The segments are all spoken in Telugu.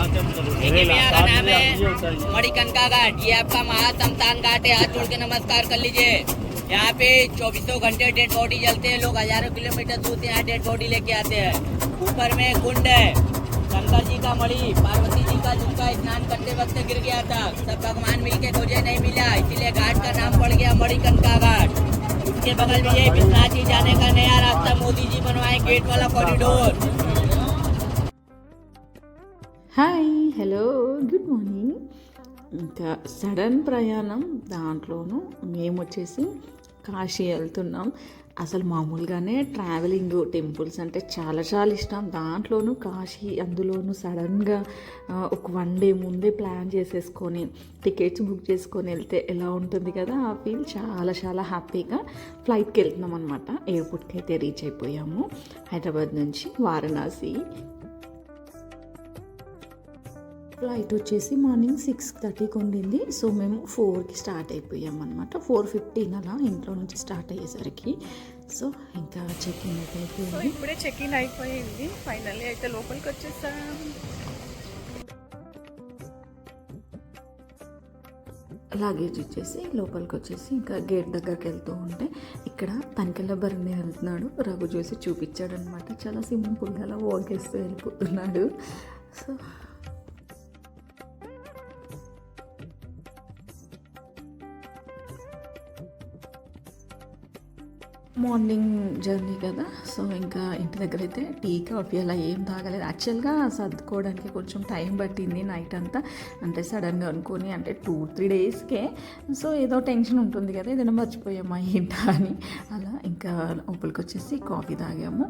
देखिए भैया का नाम है मणिकंका घाट। ये आपका महाशमशान घाट है। हाथ जोड़ के नमस्कार कर लीजिए। यहाँ पे 24 घंटे डेड बॉडी जलते हैं। लोग हजारों किलोमीटर दूर से यहाँ डेड बॉडी लेके आते हैं। ऊपर में कुंड है। शंकर जी का मणि, पार्वती जी का झुमका स्नान करते वक्त गिर गया था। सब भगवान मिलके खोजे, नहीं मिला, इसीलिए घाट का नाम पड़ गया मणिकंका घाट। उसके बगल में ये विश्वनाथ जी जाने का नया रास्ता मोदी जी बनवाए, गेट वाला corridor. Hi hello good morning. ఇంకా సడన్ ప్రయాణం దాంట్లోనూ మేము వచ్చేసి కాశీ వెళ్తున్నాం. అసలు మామూలుగానే ట్రావెలింగ్ టెంపుల్స్ అంటే చాలా చాలా ఇష్టం. దాంట్లోనూ కాశీ, అందులోనూ సడన్గా ఒక 1 డే ముందే ప్లాన్ చేసేసుకొని టికెట్స్ బుక్ చేసుకొని వెళ్తే ఎలా ఉంటుంది కదా, ఆ ఫీల్ చాలా చాలా హ్యాపీగా. ఫ్లైట్కి వెళ్తున్నాం అనమాట. ఎయిర్పోర్ట్కి అయితే రీచ్ అయిపోయాము. హైదరాబాద్ నుంచి వారణాసి. ఫ్లైట్ వచ్చేసి మార్నింగ్ 6:30కి ఉండింది. సో మేము 4కి స్టార్ట్ అయిపోయాం అనమాట. 4:15 అలా ఇంట్లో నుంచి స్టార్ట్ అయ్యేసరికి. సో ఇంకా చెక్ఇన్ అయితే అయిపోయింది. ఇప్పుడే చెక్ఇన్ అయిపోయింది. ఫైనల్లీ అయితే లోపలికి వచ్చేసాం. లగేజ్ ఇచ్చేసి లోపలికి వచ్చేసి ఇంకా గేట్ దగ్గరికి వెళ్తూ ఉంటే ఇక్కడ తనికెళ్ళ భరణి వెళ్తున్నాడు. రఘు చూసి చూపించాడు అనమాట. చాలా సింపుల్గా అలా వాకేస్తూ వెళ్ళిపోతున్నాడు. సో మార్నింగ్ జర్నీ కదా. సో ఇంకా ఇంటి దగ్గర అయితే టీ కాఫీ అలా ఏం తాగలేదు. యాక్చువల్గా సర్దుకోవడానికి కొంచెం టైం పట్టింది నైట్ అంతా. అంటే సడన్గా అనుకొని అంటే 2-3 డేస్కే. సో ఏదో టెన్షన్ ఉంటుంది కదా, ఏదైనా మర్చిపోయామా ఏంటా అని. అలా ఇంకా లోపలికి వచ్చేసి కాఫీ తాగాము.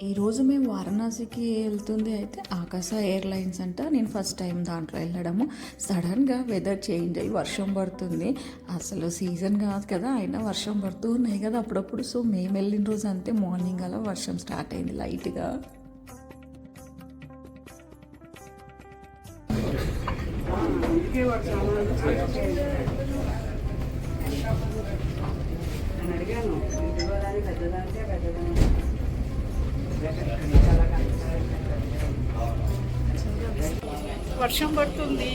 ఈరోజు మేము వారణాసికి వెళ్తుంది అయితే ఆకాశ ఎయిర్లైన్స్ అంట. నేను ఫస్ట్ టైం దాంట్లో వెళ్ళడము. సడన్గా వెదర్ చేంజ్ అయ్యి వర్షం పడుతుంది. అసలు సీజన్ కాదు కదా, అయినా వర్షం పడుతూ ఉన్నాయి కదా అప్పుడప్పుడు. సో మేము వెళ్ళిన రోజు అంతే మార్నింగ్ అలా వర్షం స్టార్ట్ అయింది లైట్గా. వర్షం పడుతుంది.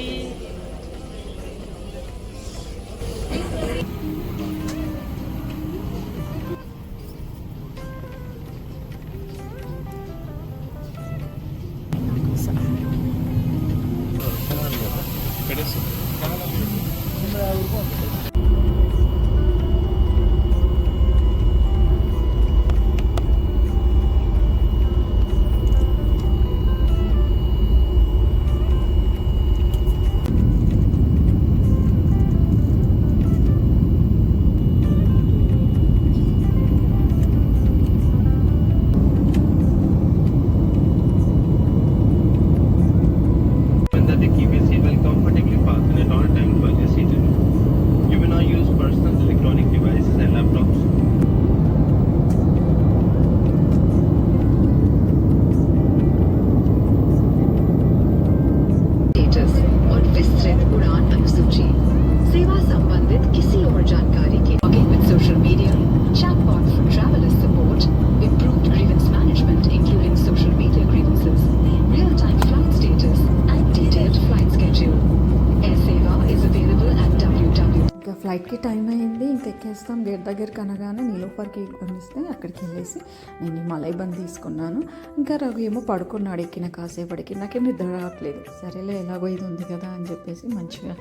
ఫ్లైట్కి టైం అయింది. ఇంకా ఎక్కేస్తాం. గేట్ దగ్గరికి అనగానే నీలోఫర్కి కొనిస్తే అక్కడికి వెళ్ళేసి నేను ఈ మలై బంద్ తీసుకున్నాను. ఇంకా రఘు ఏమో పడుకున్నాడు ఎక్కిన కాసేపటికి. నాకేం నిద్ర రావట్లేదు. సరేలే ఎలాగో ఇది ఉంది కదా అని చెప్పేసి మంచిగా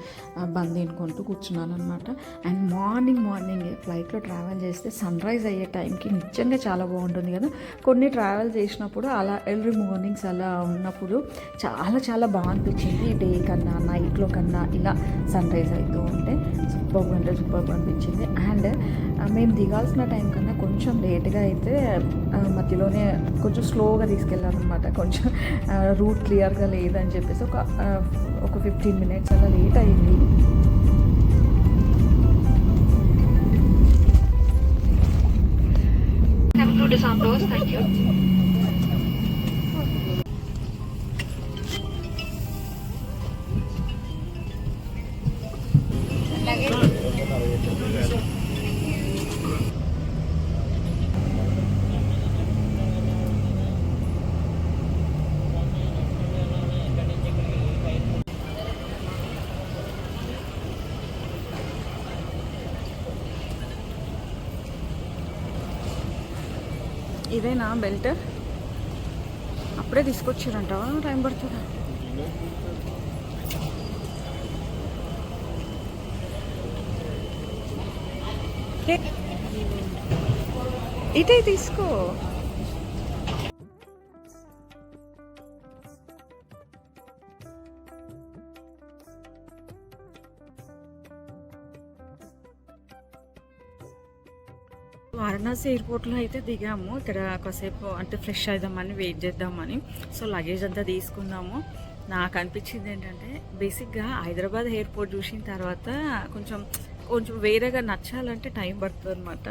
బంద్ తినుకుంటూ కూర్చున్నాను అనమాట. అండ్ మార్నింగ్ ఫ్లైట్లో ట్రావెల్ చేస్తే సన్ రైజ్ అయ్యే టైంకి నిజంగా చాలా బాగుంటుంది కదా. కొన్ని ట్రావెల్ చేసినప్పుడు అలా ఎర్లీ మార్నింగ్స్ అలా ఉన్నప్పుడు చాలా చాలా బాగా అనిపించింది. డే కన్నా నైట్లో కన్నా ఇలా సన్ రైజ్ అవుతూ ఉంటే సూపర్ అనిపించింది. అండ్ మేము దిగాల్సిన టైం కన్నా కొంచెం లేట్గా అయితే మధ్యలోనే కొంచెం స్లోగా తీసుకెళ్ళామన్నమాట. కొంచెం రూట్ క్లియర్గా లేదని చెప్పేసి ఒక 15 minutes అలా లేట్ అయింది. लगे ఇదేనా బెల్ట్? అప్పుడే తీసుకొచ్చారంటావా? టైం పడుతుందా? ఇటే తీసుకో. వారణాసి ఎయిర్పోర్ట్లో అయితే దిగాము. ఇక్కడ కాసేపు అంటే ఫ్రెష్ అవుదామని వెయిట్ చేద్దామని. సో లగేజ్ అంతా తీసుకున్నాము. నాకు అనిపించింది ఏంటంటే బేసిక్గా హైదరాబాద్ ఎయిర్పోర్ట్ చూసిన తర్వాత కొంచెం వేరేగా నచ్చాలంటే టైం పడుతుంది అనమాట.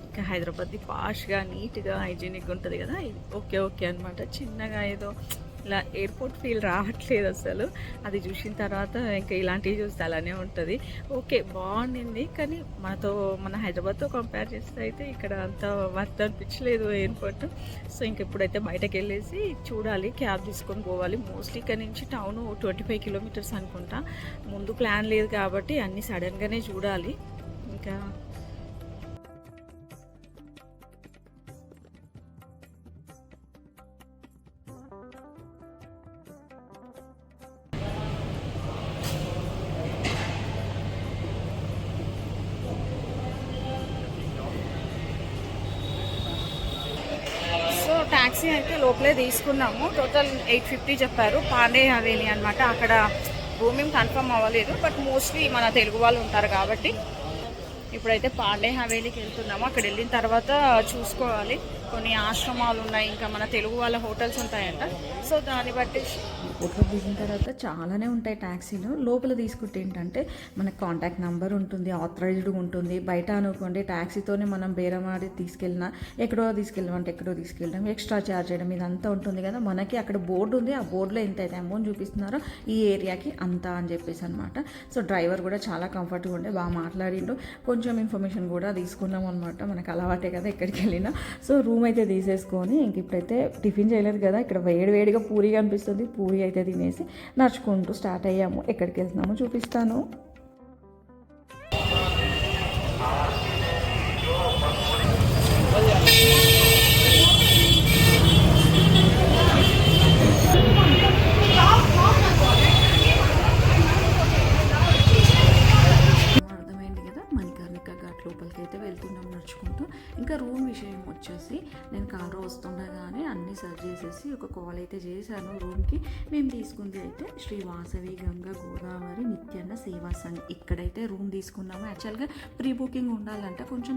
ఇంకా హైదరాబాద్ది పాష్గా నీట్గా హైజీనిక్గా ఉంటుంది కదా, ఓకే అనమాట. చిన్నగా ఏదో ఇలా ఎయిర్పోర్ట్ ఫీల్ రావట్లేదు అసలు. అది చూసిన తర్వాత ఇంకా ఇలాంటివి చూస్తే అలానే ఉంటుంది. ఓకే బాగుండింది, కానీ మన హైదరాబాద్తో కంపేర్ చేస్తే అయితే ఇక్కడ అంత వర్త్ అనిపించలేదు ఎయిర్పోర్ట్. సో ఇంక ఇప్పుడైతే బయటకు వెళ్ళేసి చూడాలి, క్యాబ్ తీసుకొని పోవాలి. మోస్ట్లీ ఇక్కడ నుంచి టౌన్ 25 కిలోమీటర్స్ అనుకుంటా. ముందు ప్లాన్ లేదు కాబట్టి అన్నీ సడన్గానే చూడాలి. ఇంకా ట్యాక్సీ అయితే లోపలే తీసుకున్నాము. టోటల్ 850 చెప్పారు. పాండే హవేలీ అనమాట. అక్కడ రూమ్ కన్ఫర్మ్ అవ్వలేదు, బట్ మోస్ట్లీ మన తెలుగు వాళ్ళు ఉంటారు కాబట్టి ఇప్పుడైతే పాండే హవేలీకి వెళ్తున్నాము. అక్కడ వెళ్ళిన తర్వాత చూసుకోవాలి, కొన్ని ఆశ్రమాలు ఉన్నాయి, ఇంకా మన తెలుగు వాళ్ళ హోటల్స్ ఉంటాయంట. సో దాన్ని బట్టి హోటల్ దిగిన తర్వాత చాలానే ఉంటాయి ట్యాక్సీలు. లోపల తీసుకుంటే ఏంటంటే మనకు కాంటాక్ట్ నెంబర్ ఉంటుంది, ఆథరైజ్డ్ ఉంటుంది. బయట అనుకోండి ట్యాక్సీతోనే మనం బేరమాడి తీసుకెళ్ళినా ఎక్కడో తీసుకెళ్ళడం ఎక్స్ట్రా ఛార్జ్ చేయడం ఇదంతా ఉంటుంది కదా. మనకి అక్కడ బోర్డు ఉంది, ఆ బోర్డులో ఎంత అయితే అమౌంట్ చూపిస్తున్నారో ఈ ఏరియాకి అంతా అని చెప్పేసి అనమాట. సో డ్రైవర్ కూడా చాలా కంఫర్ట్గా ఉండే, బాగా మాట్లాడిండు. కొంచెం ఇన్ఫర్మేషన్ కూడా తీసుకున్నాం అనమాట, మనకు అలవాటే కదా ఎక్కడికి వెళ్ళినా. సో రూమ్ అయితే తీసేసుకొని ఇంక ఇప్పుడైతే టిఫిన్ చేయలేదు కదా, ఇక్కడ వేడిగా పూరి కనిపిస్తుంది. పూరి అయితే తినేసి నడుచుకుంటూ స్టార్ట్ అయ్యాము. ఎక్కడికి వెళ్తున్నామో చూపిస్తాను. లోపలికి అయితే వెళ్తున్నాం నడుచుకుంటూ. ఇంకా రూమ్ విషయం వచ్చేసి నేను కారు వస్తుండగానే అన్నీ సర్చ్ చేసేసి ఒక కాల్ అయితే చేశాను రూమ్కి. మేము తీసుకుంది అయితే శ్రీ వాసవి గంగా గోదావరి నిత్యాన్న సేవా సంఘ్. ఇక్కడైతే రూమ్ తీసుకున్నాము. యాక్చువల్గా ప్రీ బుకింగ్ ఉండాలంట, కొంచెం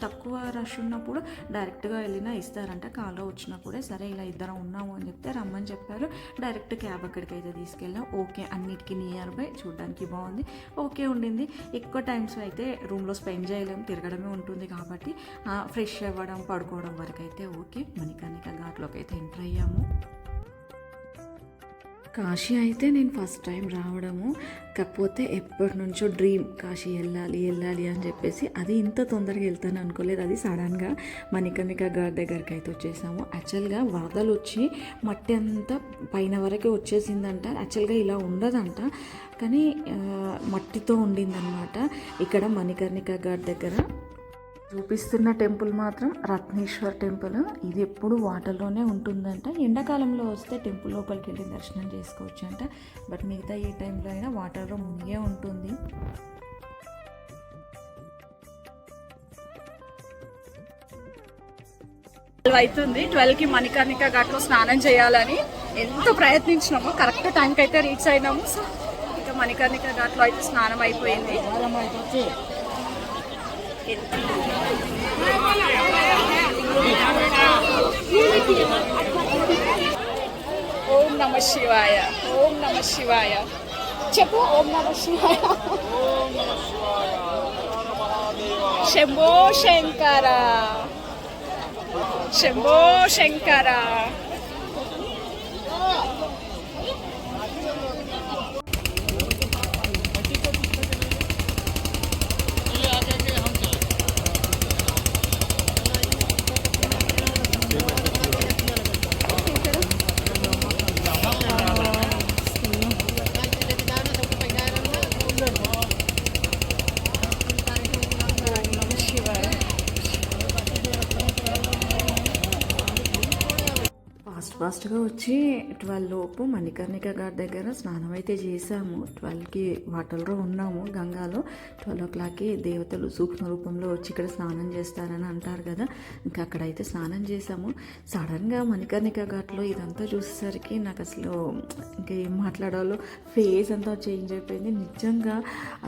తక్కువ రష్ ఉన్నప్పుడు డైరెక్ట్గా వెళ్ళినా ఇస్తారంట. కాల్లో వచ్చినప్పుడే సరే ఇలా ఇద్దరం ఉన్నాము అని చెప్తే రమ్మని చెప్పారు. డైరెక్ట్ క్యాబ్ అక్కడికి అయితే తీసుకెళ్ళాం. ఓకే, అన్నిటికీ నియర్ బై, చూడడానికి బాగుంది, ఓకే ఉండింది. ఎక్కువ టైమ్స్ అయితే రూమ్లో స్పెండ్ చేయలేము, తిరగడమే ఉంటుంది కాబట్టి ఫ్రెష్ అవ్వడం పడుకోవడం వరకు అయితే ఓకే. మణికర్ణిక ఘాట్లోకి అయితే ఎంటర్ అయ్యాము. కాశీ అయితే నేను ఫస్ట్ టైం రావడము, కాకపోతే ఎప్పటి నుంచో డ్రీమ్ కాశీ వెళ్ళాలి అని చెప్పేసి. అది ఇంత తొందరగా వెళ్తాను అనుకోలేదు. అది సడన్గా మణికర్ణిక ఘాట్ దగ్గరికి అయితే వచ్చేసాము. యాక్చువల్గా వరదలు వచ్చి మట్టి అంతా పైన వరకు వచ్చేసిందంట. యాక్చువల్గా ఇలా ఉండదంట, కానీ మట్టితో ఉండిందనమాట. ఇక్కడ మణికర్ణిక ఘాట్ దగ్గర చూపిస్తున్న టెంపుల్ మాత్రం రత్నేశ్వర్ టెంపుల్. ఇది ఎప్పుడు వాటర్లోనే ఉంటుందంట. ఎండాకాలంలో వస్తే టెంపుల్ లోపలికి వెళ్ళి దర్శనం చేసుకోవచ్చు అంట, బట్ మిగతా ఏ టైంలో అయినా వాటర్లో మునిగే ఉంటుంది. అవుతుంది 12కి మణికర్ణిక ఘాట్లో స్నానం చేయాలని ఎంత ప్రయత్నించినామో కరెక్ట్ టైంకి అయితే రీచ్ అయినాము. సో ఇక మణికర్ణిక ఘాట్లో అయితే స్నానం అయిపోయింది. ఓం నమ శివాయ, ఓం నమ శివాయ చెప్పు. ఓం నమ శివాయ. శంభో శంకర, శంభో శంకర. ఫాస్ట్గా వచ్చి 12 లోపు మణికర్ణిక ఘాట్ దగ్గర స్నానం అయితే చేసాము. 12కి వాటర్లో ఉన్నాము గంగాలో. 12 o'clockకి దేవతలు సూక్ష్మ రూపంలో వచ్చి ఇక్కడ స్నానం చేస్తారని అంటారు కదా, ఇంకా అక్కడైతే స్నానం చేసాము. సడన్గా మణికర్ణిక ఘాట్లో ఇదంతా చూసేసరికి నాకు అసలు ఇంకా ఏం మాట్లాడాలో ఫేస్ అంతా చేంజ్ అయిపోయింది. నిజంగా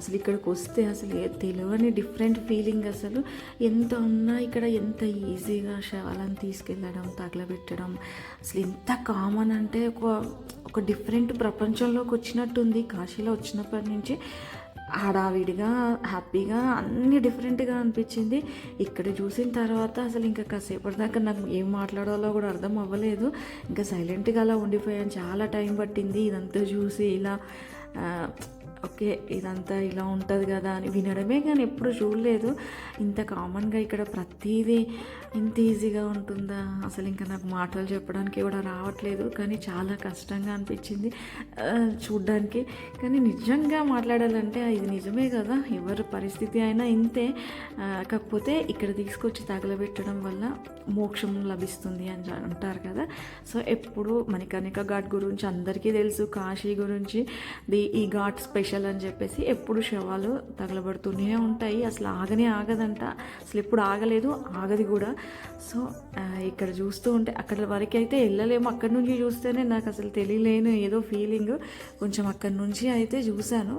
అసలు ఇక్కడికి వస్తే అసలు తెలియని డిఫరెంట్ ఫీలింగ్. అసలు ఎంత ఉన్నా ఇక్కడ ఎంత ఈజీగా శవాలను తీసుకెళ్ళడం, తగలబెట్టడం, అసలు ఎంత కామన్ అంటే ఒక డిఫరెంట్ ప్రపంచంలోకి వచ్చినట్టుంది. కాశీలో వచ్చినప్పటి నుంచి హడావిడిగా హ్యాపీగా అన్నీ డిఫరెంట్గా అనిపించింది. ఇక్కడ చూసిన తర్వాత అసలు ఇంకా కాసేపటి దాకా నాకు ఏం మాట్లాడాలో కూడా అర్థం అవ్వలేదు. ఇంకా సైలెంట్గా అలా ఉండిపోయాను. చాలా టైం పట్టింది ఇదంతా చూసి. ఇలా ఓకే ఇదంతా ఇలా ఉంటుంది కదా అని వినడమే కానీ ఎప్పుడు చూడలేదు. ఇంత కామన్గా ఇక్కడ ప్రతిదీ ఇంత ఈజీగా ఉంటుందా అసలు ఇంకా నాకు మాటలు చెప్పడానికి కూడా రావట్లేదు. కానీ చాలా కష్టంగా అనిపించింది చూడ్డానికి. కానీ నిజంగా మాట్లాడాలంటే ఇది నిజమే కదా, ఎవరి పరిస్థితి అయినా ఇంతే. కాకపోతే ఇక్కడ తీసుకొచ్చి తగలబెట్టడం వల్ల మోక్షం లభిస్తుంది అని అంటారు కదా. సో ఎప్పుడు మణికర్ణిక ఘాట్ గురించి అందరికీ తెలుసు, కాశీ గురించి ఈ ఘాట్ స్పెషల్ అని చెప్పేసి ఎప్పుడు శవాలు తగలబడుతూనే ఉంటాయి. అసలు ఆగదంట, అసలు ఎప్పుడు ఆగలేదు, ఆగది కూడా. సో ఇక్కడ చూస్తూ ఉంటే అక్కడ వరకు అయితే వెళ్ళలేము. అక్కడి నుంచి చూస్తేనే నాకు అసలు తెలియలేను ఏదో ఫీలింగ్. కొంచెం అక్కడి నుంచి అయితే చూశాను.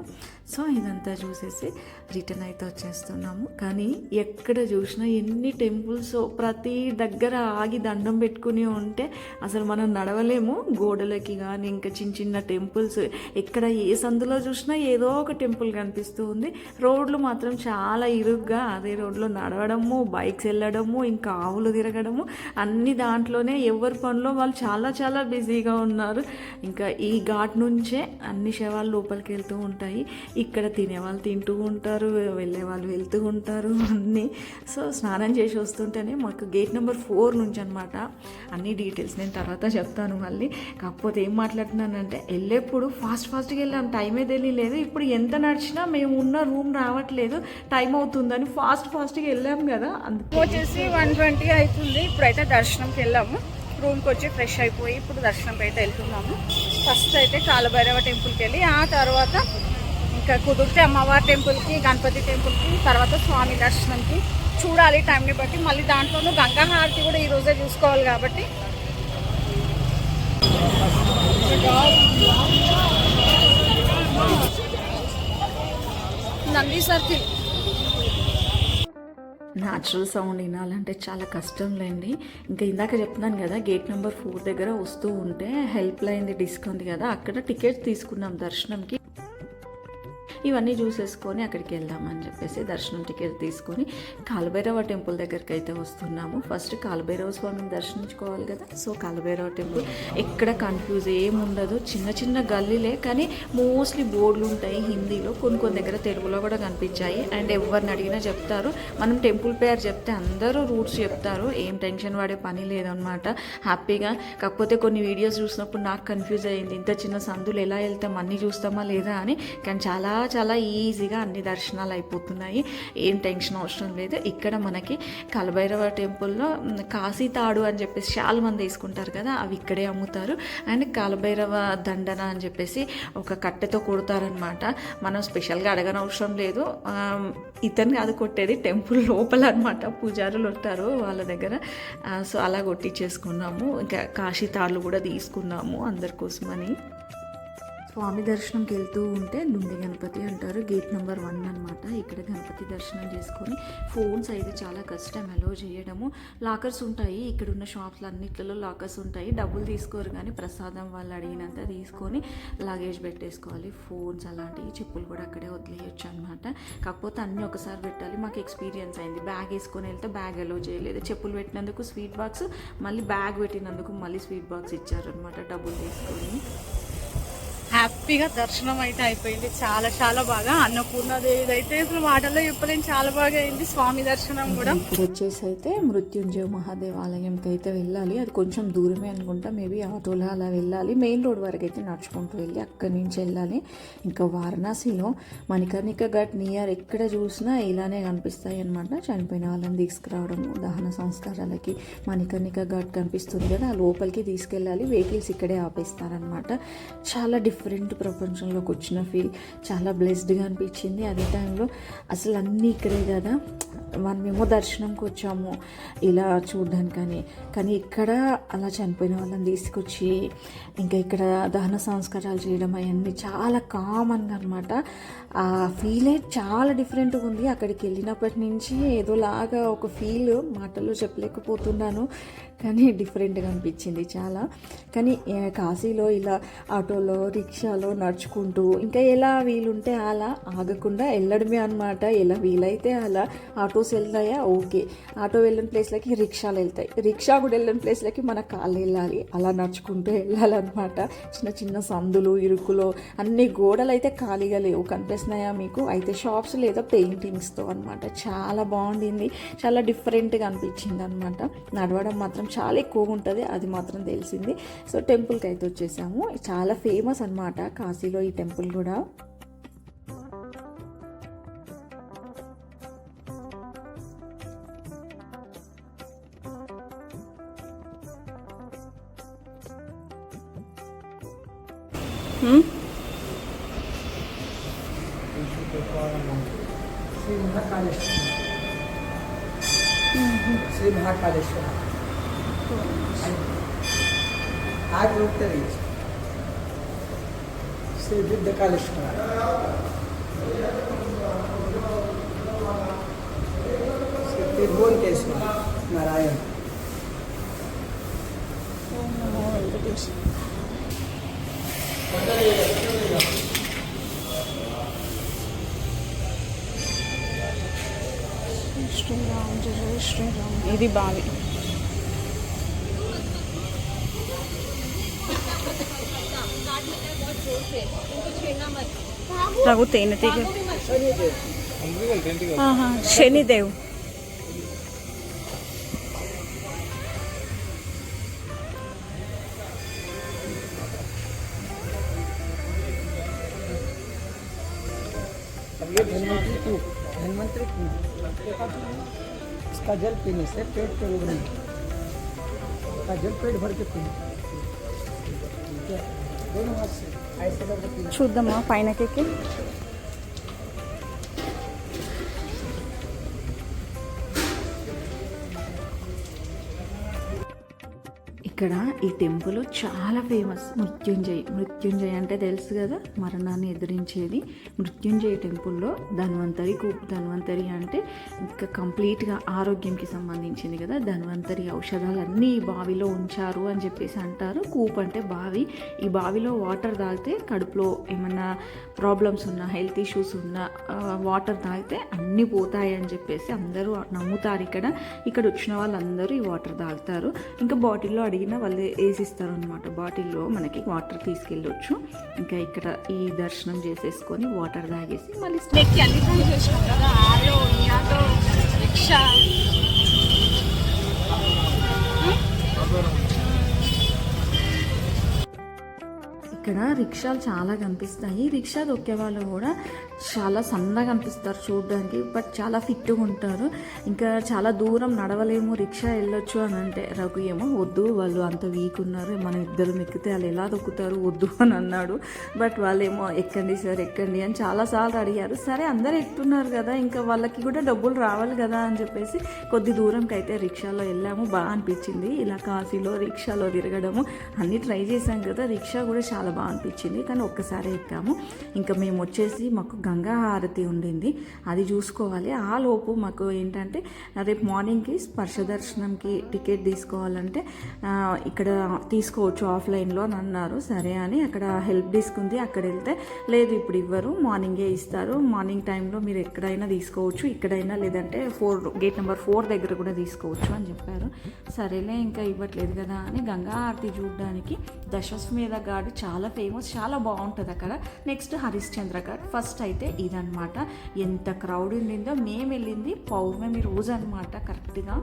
సో ఇదంతా చూసేసి రిటర్న్ అయితే వచ్చేస్తున్నాము. కానీ ఎక్కడ చూసినా ఎన్ని టెంపుల్స్, ప్రతి దగ్గర ఆగి దండం పెట్టుకుని ఉంటే అసలు మనం నడవలేము. గోడలకి కానీ ఇంకా చిన్న చిన్న టెంపుల్స్ ఎక్కడ ఏ సందులో చూసినా ఏదో ఒక టెంపుల్ కనిపిస్తూ ఉంది. రోడ్లు మాత్రం చాలా ఇరుగ్గా, అదే రోడ్లో నడవడము, బైక్స్ వెళ్ళడము, ఇంకా ఆవులు తిరగడము, అన్ని దాంట్లోనే ఎవరి పనిలో వాళ్ళు చాలా చాలా బిజీగా ఉన్నారు. ఇంకా ఈ ఘాట్ నుంచే అన్ని శవాలు లోపలికి వెళ్తూ ఉంటాయి. ఇక్కడ తినేవాళ్ళు తింటూ ఉంటారు, వెళ్ళే వాళ్ళు వెళ్తూ ఉంటారు అన్నీ. సో స్నానం చేసి వస్తుంటేనే మాకు గేట్ నెంబర్ 4 నుంచి అనమాట. అన్ని డీటెయిల్స్ నేను తర్వాత చెప్తాను మళ్ళీ. కాకపోతే ఏం మాట్లాడుతున్నానంటే వెళ్ళేప్పుడు ఫాస్ట్గా వెళ్ళాం, టైమే తెలియలేదు. ఇప్పుడు ఎంత నడిచినా మేము ఉన్న రూమ్ రావట్లేదు, టైం అవుతుందని ఫాస్ట్గా వెళ్ళాం కదా. అందుకే వచ్చేసి 1:20 అవుతుంది. ఇప్పుడైతే దర్శనంకి వెళ్ళాము. రూమ్కి వచ్చి ఫ్రెష్ అయిపోయి ఇప్పుడు దర్శనంకి అయితే వెళ్తున్నాము. ఫస్ట్ అయితే కాలభైరవ టెంపుల్కి వెళ్ళి ఆ తర్వాత ఇంకా కుదిరితే అమ్మవారి టెంపుల్కి, గణపతి టెంపుల్కి, తర్వాత స్వామి దర్శనంకి చూడాలి టైంని బట్టి. మళ్ళీ దాంట్లోనూ గంగా హారతి కూడా ఈరోజే చూసుకోవాలి కాబట్టి నంది సర్కిల్. న్యాచురల్ సౌండ్ వినాలంటే చాలా కష్టం లేండి. ఇంకా ఇందాక చెప్తున్నాను కదా, గేట్ నెంబర్ 4 దగ్గర వస్తూ ఉంటే హెల్ప్ లైన్ది డిస్క్ ఉంది కదా, అక్కడ టికెట్ తీసుకున్నాం దర్శనంకి. ఇవన్నీ చూసేసుకొని అక్కడికి వెళ్దామని చెప్పేసి దర్శనం టికెట్ తీసుకొని కాలభైరవ టెంపుల్ దగ్గరికి అయితే వస్తున్నాము. ఫస్ట్ కాలభైరవ స్వామిని దర్శించుకోవాలి కదా. సో కాలభైరవ టెంపుల్ ఎక్కడ కన్ఫ్యూజ్ ఏముండదు, చిన్న గల్లీలే, కానీ మోస్ట్లీ బోర్డులు ఉంటాయి హిందీలో, కొన్ని దగ్గర తెలుగులో కూడా కనిపించాయి. అండ్ ఎవరిని అడిగినా చెప్తారు. మనం టెంపుల్ పేరు చెప్తే అందరూ రూట్స్ చెప్తారు, ఏం టెన్షన్ పడే పని లేదనమాట, హ్యాపీగా. కాకపోతే కొన్ని వీడియోస్ చూసినప్పుడు నాకు కన్ఫ్యూజ్ అయ్యింది, ఇంత చిన్న సందులు ఎలా వెళ్తాం, అన్నీ చూస్తామా లేదా అని. కానీ చాలా ఈజీగా అన్ని దర్శనాలు అయిపోతున్నాయి, ఏం టెన్షన్ అవసరం లేదు. ఇక్కడ మనకి కాలభైరవ టెంపుల్లో కాశీ తాడు అని చెప్పేసి చాలా మంది తీసుకుంటారు కదా, అవి ఇక్కడే అమ్ముతారు. అండ్ కాలభైరవ దండన అని చెప్పేసి ఒక కట్టెతో కొడతారనమాట. మనం స్పెషల్గా అడగనవసరం లేదు, ఇతను కాదు కొట్టేది, టెంపుల్ లోపల అనమాట, పూజారులు ఉంటారు వాళ్ళ దగ్గర. సో అలా కొట్టించేసుకున్నాము. ఇంకా కాశీ తాళ్ళు కూడా తీసుకున్నాము అందరి కోసమని. స్వామి దర్శనంకి వెళ్తూ ఉంటే నుండి గణపతి అంటారు, గేట్ నెంబర్ 1 అనమాట. ఇక్కడ గణపతి దర్శనం చేసుకొని ఫోన్స్ అయితే చాలా కష్టం అలో చేయడము. లాకర్స్ ఉంటాయి, ఇక్కడ ఉన్న షాప్స్లో అన్నిట్లలో లాకర్స్ ఉంటాయి, డబ్బులు తీసుకోరు కానీ ప్రసాదం వాళ్ళు అడిగినంత తీసుకొని లగేజ్ పెట్టేసుకోవాలి. ఫోన్స్ అలాంటివి, చెప్పులు కూడా అక్కడే వదిలేయచ్చు అనమాట. కాకపోతే అన్నీ ఒకసారి పెట్టాలి, మాకు ఎక్స్పీరియన్స్ అయింది. బ్యాగ్ వేసుకొని వెళ్తే బ్యాగ్ అలో చేయలేదు, చెప్పులు పెట్టినందుకు స్వీట్ బాక్స్, మళ్ళీ బ్యాగ్ పెట్టినందుకు మళ్ళీ స్వీట్ బాక్స్ ఇచ్చారనమాట డబ్బులు తీసుకొని. హ్యాపీ హ్యాపీగా దర్శనం అయితే అయిపోయింది. చాలా చాలా బాగా, అన్నపూర్ణాదేవి అయితే అసలు మాటల్లో చెప్పలేని చాలా బాగా అయింది స్వామి దర్శనం కూడా. ఇప్పుడు వచ్చేసి అయితే మృత్యుంజయ మహాదేవాలయంకి అయితే వెళ్ళాలి. అది కొంచెం దూరమే అనుకుంటా, మేబీ ఆటోలో అలా వెళ్ళాలి. మెయిన్ రోడ్ వరకు అయితే నడుచుకుంటూ వెళ్ళి అక్కడి నుంచి వెళ్ళాలి. ఇంకా వారణాసిలో మణికర్ణిక ఘాట్ నియర్ ఎక్కడ చూసినా ఇలానే కనిపిస్తాయి అనమాట. చనిపోయిన వాళ్ళని తీసుకురావడం దహన సంస్కారాలకి మణికర్ణిక ఘాట్ కనిపిస్తుంది కదా, ఆ లోపలికి తీసుకెళ్ళాలి. వెహికల్స్ ఇక్కడే ఆపేస్తారనమాట. చాలా డిఫరెంట్ ప్రపంచంలోకి వచ్చిన ఫీల్, చాలా బ్లెస్డ్గా అనిపించింది. అదే టైంలో అసలు అన్నీ ఇక్కడే కదా, మనమేమో దర్శనంకి వచ్చాము ఇలా చూడ్డానికని, కానీ ఇక్కడ అలా చనిపోయిన వాళ్ళని తీసుకొచ్చి ఇంకా ఇక్కడ దహన సంస్కారాలు చేయడం అవన్నీ చాలా కామన్గా అనమాట. ఆ ఫీలే చాలా డిఫరెంట్గా ఉంది. అక్కడికి వెళ్ళినప్పటి నుంచి ఏదోలాగా ఒక ఫీల్ మాటల్లో చెప్పలేకపోతున్నాను, కానీ డిఫరెంట్గా అనిపించింది చాలా. కానీ కాశీలో ఇలా ఆటోలో రిక్షాలో నడుచుకుంటూ ఇంకా ఎలా వీలుంటే అలా ఆగకుండా వెళ్ళడమే అనమాట. ఎలా వీలైతే అలా. ఆటోస్ వెళ్తాయా, ఓకే, ఆటో వెళ్ళిన ప్లేస్లకి రిక్షాలు వెళ్తాయి, రిక్షా కూడా వెళ్ళిన ప్లేస్లకి మన కాళ్ళు వెళ్ళాలి, అలా నడుచుకుంటూ వెళ్ళాలన్నమాట. చిన్న చిన్న సందులు ఇరుకులో అన్ని గోడలు అయితే ఖాళీగా లేవు, కనిపిస్తున్నాయా మీకు? అయితే షాప్స్ లేదా పెయింటింగ్స్తో అనమాట. చాలా బాగుండింది, చాలా డిఫరెంట్గా అనిపించింది అనమాట. నడవడం మాత్రం చాలా ఎక్కువగా ఉంటుంది, అది మాత్రం తెలిసింది. సో టెంపుల్కి అయితే వచ్చేసాము. చాలా ఫేమస్ అనమాట కాశీలో ఈ టెంపుల్ కూడా. శ్రీ మహాకాళేశ్వర आग रोकते रहिए। श्री विद्यकालेश्वर श्री त्रिभुवनकेश्वर नारायण। శ్రీరామ్ జయ శ్రీరామ్. ఇది బావి. రఘు తేనెటీగ, శనిదేవ్. अब ये धन्वंतरी कूप, धन्वंतरी कूप, इसका जल पीने से पेट के रोग नहीं, इसका जल पेट भर के पीने, दोनों हाथ से ऐसे करके पीने। చూద్దామా పైనకి. ఇక్కడ ఈ టెంపుల్ చాలా ఫేమస్. మృత్యుంజయ్ అంటే తెలుసు కదా, మరణాన్ని ఎదిరించేది. మృత్యుంజయ టెంపుల్లో ధన్వంతరి అంటే ఇంకా కంప్లీట్గా ఆరోగ్యంకి సంబంధించింది కదా. ధన్వంతరి ఔషధాలన్నీ ఈ బావిలో ఉంచారు అని చెప్పేసి అంటారు. కూప్ అంటే బావి. ఈ బావిలో వాటర్ తాగితే కడుపులో ఏమన్నా ప్రాబ్లమ్స్ ఉన్నా, హెల్త్ ఇష్యూస్ ఉన్నా వాటర్ తాగితే అన్నీ పోతాయి అని చెప్పేసి అందరూ నమ్ముతారు. ఇక్కడ వచ్చిన వాళ్ళందరూ ఈ వాటర్ తాగుతారు. ఇంకా బాటిల్లో అడిగిన వాళ్ళు వేసిస్తారు అనమాట. బాటిల్లో మనకి వాటర్ తీసుకెళ్ళొచ్చు. ఇంకా ఇక్కడ ఈ దర్శనం చేసేసుకొని వాటర్ తాగేసి మళ్ళీ అన్ని ట్రై చేసినాం కదా, ఆటో రిక్షా. ఇక్కడ రిక్షాలు చాలా కనిపిస్తాయి. రిక్షా దొక్కే వాళ్ళు కూడా చాలా సన్నగా కనిపిస్తారు చూడడానికి, బట్ చాలా ఫిట్గా ఉంటారు. ఇంకా చాలా దూరం నడవలేము, రిక్షా వెళ్ళొచ్చు అని అంటే రఘు ఏమో వద్దు, వాళ్ళు అంత వీక్ ఉన్నారు, మనం ఇద్దరు ఎక్కితే వాళ్ళు ఎలా దొక్కుతారు, వద్దు అని అన్నాడు. బట్ వాళ్ళేమో ఎక్కండి సార్ ఎక్కండి అని చాలాసార్లు అడిగారు. సరే అందరు ఎక్కుతున్నారు కదా, ఇంకా వాళ్ళకి కూడా డబ్బులు రావాలి కదా అని చెప్పేసి కొద్ది దూరంకి అయితే రిక్షాలో వెళ్ళాము. బాగా అనిపించింది ఇలా కాశీలో రిక్షాలో తిరగడము. అన్నీ ట్రై చేశాం కదా, రిక్షా కూడా చాలా బాగా అనిపించింది. కానీ ఒక్కసారి ఎక్కాము. ఇంకా మేము వచ్చేసి మాకు గంగా హారతి ఉండింది, అది చూసుకోవాలి. ఆ లోపు మాకు ఏంటంటే రేపు మార్నింగ్కి స్పర్శ దర్శనంకి టికెట్ తీసుకోవాలంటే ఇక్కడ తీసుకోవచ్చు ఆఫ్లైన్లో అని అన్నారు. సరే అని అక్కడ హెల్ప్ డెస్క్ ఉంది, అక్కడ వెళ్తే లేదు ఇప్పుడు ఇవ్వరు, మార్నింగే ఇస్తారు, మార్నింగ్ టైంలో మీరు ఎక్కడైనా తీసుకోవచ్చు, ఇక్కడైనా లేదంటే గేట్ నెంబర్ 4 దగ్గర కూడా తీసుకోవచ్చు అని చెప్పారు. సరేలే ఇంకా ఇవ్వట్లేదు కదా అని గంగా హారతి చూడడానికి దశాశ్వమేధ ఘాట్ చాలా ఫేమస్, చాలా బాగుంటుంది అక్కడ. నెక్స్ట్ హరిశ్చంద్ర ఘాట్. ఫస్ట్ అయితే ఇదనమాట. ఎంత క్రౌడ్ ఉండిందో. మేము వెళ్ళింది పౌర్ణమి రోజు అనమాట కరెక్ట్గా.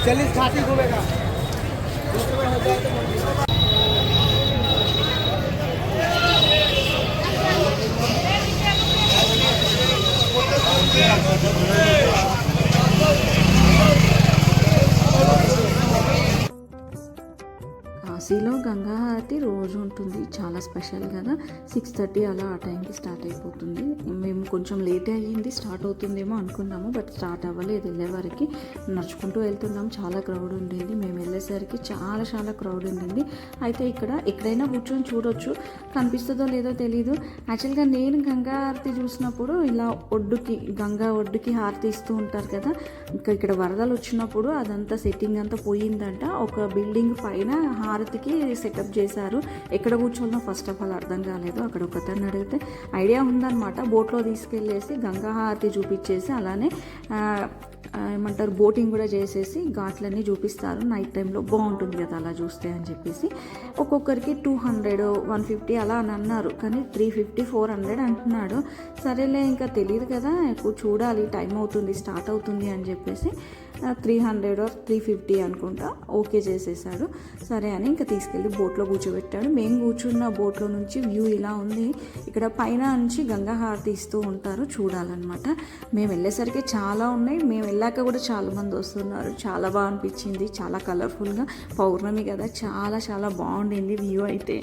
चलिए छाती घूमेगा కాశీలో గంగా హారతి రోజు ఉంటుంది, చాలా స్పెషల్ కదా. 6:30 అలా ఆ టైంకి స్టార్ట్ అయిపోతుంది. మేము కొంచెం లేట్ అయ్యింది, స్టార్ట్ అవుతుందేమో అనుకున్నాము, బట్ స్టార్ట్ అవ్వలేదు. వెళ్ళేవారికి నడుచుకుంటూ వెళ్తున్నాం, చాలా క్రౌడ్ ఉండింది. మేము వెళ్ళేసరికి చాలా చాలా క్రౌడ్ ఉండింది. అయితే ఎక్కడైనా కూర్చొని చూడొచ్చు, కనిపిస్తుందో లేదో తెలీదు. యాక్చువల్గా నేను గంగా హారతి చూసినప్పుడు ఇలా గంగా ఒడ్డుకి హారతి ఇస్తూ ఉంటారు కదా. ఇంకా ఇక్కడ వరదలు వచ్చినప్పుడు అదంతా సెట్టింగ్ అంతా పోయిందంట. ఒక బిల్డింగ్ పైన హారతికి సెటప్ చేశారు. ఎక్కడ కూర్చోనో ఫస్ట్ ఆఫ్ ఆల్ అర్థం కాలేదు. అక్కడ ఒకతన్ని అడిగితే ఐడియా ఉందన్నమాట. బోట్లో తీసుకెళ్ళేసి గంగా హారతి చూపించేసి అలానే ఏమంటారు బోటింగ్ కూడా చేసేసి ఘాట్లన్నీ చూపిస్తారు. నైట్ టైంలో బాగుంటుంది కదా అలా చూస్తే అని చెప్పేసి. ఒక్కొక్కరికి 200, 150 అలా అని అన్నారు, కానీ 350, 400 అంటున్నాడు. సరేలే ఇంకా తెలియదు కదా, ఎక్కువ చూడాలి, టైం అవుతుంది, స్టార్ట్ అవుతుంది అని చెప్పేసి 300 or 350 అనుకుంటా ఓకే చేసేసాడు. సరే అని ఇంకా తీసుకెళ్ళి బోట్లో కూర్చోబెట్టాడు. మేము కూర్చున్న బోట్లో నుంచి వ్యూ ఇలా ఉంది. ఇక్కడ పైన నుంచి గంగా హారతి ఇస్తూ ఉంటారు, చూడాలన్నమాట. మేము వెళ్ళేసరికి చాలా ఉన్నాయి, మేము వెళ్ళాక కూడా చాలా మంది వస్తున్నారు. చాలా బాగా అనిపించింది, చాలా కలర్ఫుల్గా. పౌర్ణమి కదా, చాలా చాలా బాగుండింది వ్యూ అయితే.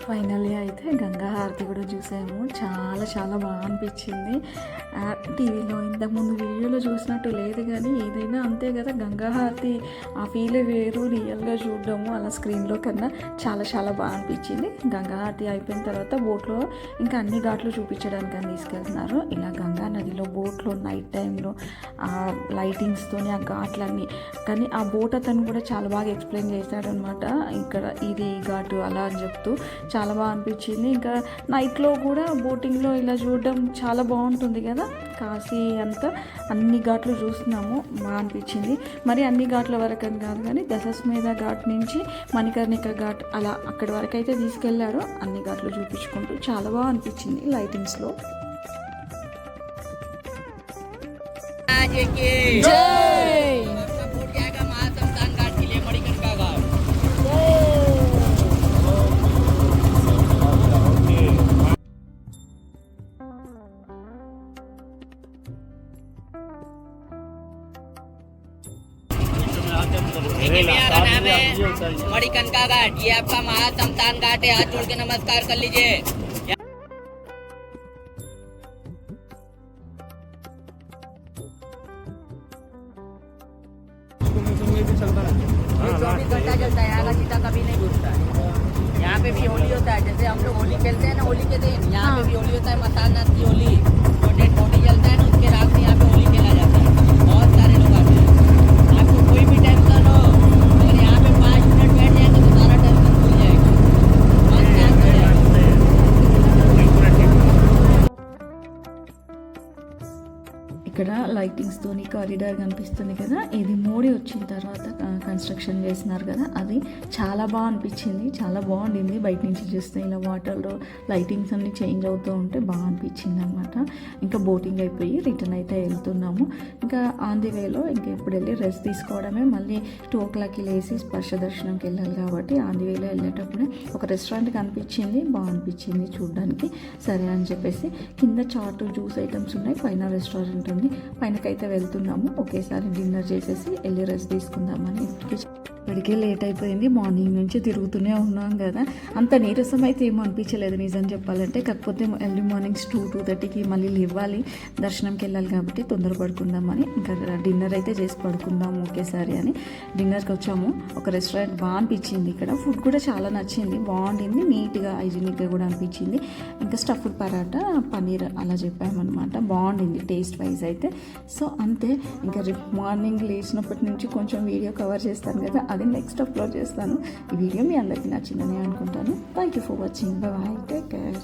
ఫైనల్లీ అయితే గంగా హారతి కూడా చూసాము. చాలా చాలా బాగా అనిపించింది. టీవీలో ఇంతకుముందు వీడియోలో చూసినట్టు లేదు, కానీ ఏదైనా అంతే కదా, గంగా హారతి ఆ ఫీల్ వేరు, రియల్గా చూడడము అలా స్క్రీన్లో కన్నా చాలా చాలా బాగా అనిపించింది. గంగా హారతి అయిపోయిన తర్వాత బోట్లో ఇంకా అన్ని ఘాట్లు చూపించడానికి అని తీసుకెళ్తున్నారు. ఇలా గంగా నదిలో బోట్లో నైట్ టైంలో ఆ లైటింగ్స్తో ఆ ఘాట్లన్నీ, కానీ ఆ బోట్ అతను కూడా చాలా బాగా ఎక్స్ప్లెయిన్ చేశాడనమాట. ఇక్కడ ఇది ఘాటు అలా అని చెప్తూ చాలా బాగా అనిపించింది. ఇంకా నైట్లో కూడా బోటింగ్లో ఇలా చూడడం చాలా బాగుంటుంది కదా. కాశీ అంతా అన్ని ఘాట్లు చూస్తున్నాము, బాగా అనిపించింది. మరి అన్ని ఘాట్ల వరకు అని కాదు, కానీ దశాశ్వమేధ ఘాట్ నుంచి మణికర్ణిక ఘాట్ అలా అక్కడి వరకు అయితే తీసుకెళ్లారు. అన్ని ఘాట్లు చూపించుకుంటూ చాలా బాగా అనిపించింది లైటింగ్స్లో. देखिए मेरा नाम है मणिकर्णिका घाट, ये आपका महाशमशान घाट है। हाथ जोड़ के नमस्कार कर लीजिए। जैसे हम लोग होली खेलते हैं ना, होली के दिन यहाँ पे भी होली होता है, मसालनाथ की होली, जो डेड बॉडी जलता है ना उसके रात में यहाँ पे होली खेला जाता है। बहुत सारे लोग आते हैं। आपको कोई भी टेंशन हो, अगर यहाँ पे 5 मिनट बैठ जाएंगे तो सारा टेंशन भूल जाएगा, मन शांत हो जाएगा। ఇక్కడ లైటింగ్స్తోని కారిడార్ కనిపిస్తుంది కదా, ఇది మోడీ వచ్చిన తర్వాత కన్స్ట్రక్షన్ చేస్తున్నారు కదా, అది చాలా బాగా అనిపించింది, చాలా బాగుండింది. బయట నుంచి చూస్తే ఇలా వాటర్లో లైటింగ్స్ అన్ని చేంజ్ అవుతూ ఉంటే బాగా అనిపించింది అనమాట. ఇంకా బోటింగ్ అయిపోయి రిటర్న్ అయితే వెళ్తున్నాము. ఇంకా ఆన్ ది వేలో ఇంకా ఇప్పుడు వెళ్ళి రెస్ట్ తీసుకోవడమే. మళ్ళీ 2 o'clockకి లేచి స్పర్శ దర్శనంకి వెళ్ళాలి కాబట్టి ఆన్ ది వేలో వెళ్ళేటప్పుడే ఒక రెస్టారెంట్ కనిపించింది, బాగా అనిపించింది చూడడానికి. సరే అని చెప్పేసి కింద చాట్ జ్యూస్ ఐటమ్స్ ఉన్నాయి, పైన రెస్టారెంట్ ఉంది, పైనకైతే వెళ్తున్నాము. ఒకేసారి డిన్నర్ చేసేసి వెళ్ళి రెస్ట్ తీసుకుందామని. ఇప్పటికే లేట్ అయిపోయింది, మార్నింగ్ నుంచి తిరుగుతూనే ఉన్నాం కదా, అంత నీరసం అయితే ఏమో అనిపించలేదు నిజం చెప్పాలంటే. కాకపోతే ఎర్లీ మార్నింగ్స్ 2-2:30కి మళ్ళీ లేవాలి, దర్శనంకి వెళ్ళాలి కాబట్టి తొందర పడుకుందామని ఇంకా డిన్నర్ అయితే చేసి పడుకుందాము ఒకేసారి అని డిన్నర్కి వచ్చాము. ఒక రెస్టారెంట్ బాగా అనిపించింది, ఇక్కడ ఫుడ్ కూడా చాలా నచ్చింది, బాగుండింది, నీట్గా హైజీనిక్గా కూడా అనిపించింది. ఇంకా స్టఫ్డ్ పరాటా పన్నీర్ అలా చెప్పామన్నమాట, బాగుండింది టేస్ట్ వైజ్ అయితే. సో అంతే, ఇంకా రేపు మార్నింగ్ లేచినప్పటి నుంచి కొంచెం వీడియో కవర్ చేస్తాను కదా, అది నెక్స్ట్ అప్లోడ్ చేస్తాను. ఈ వీడియో మీ అందరికీ నచ్చిందని అనుకుంటాను. Thank you for watching, bye, take care.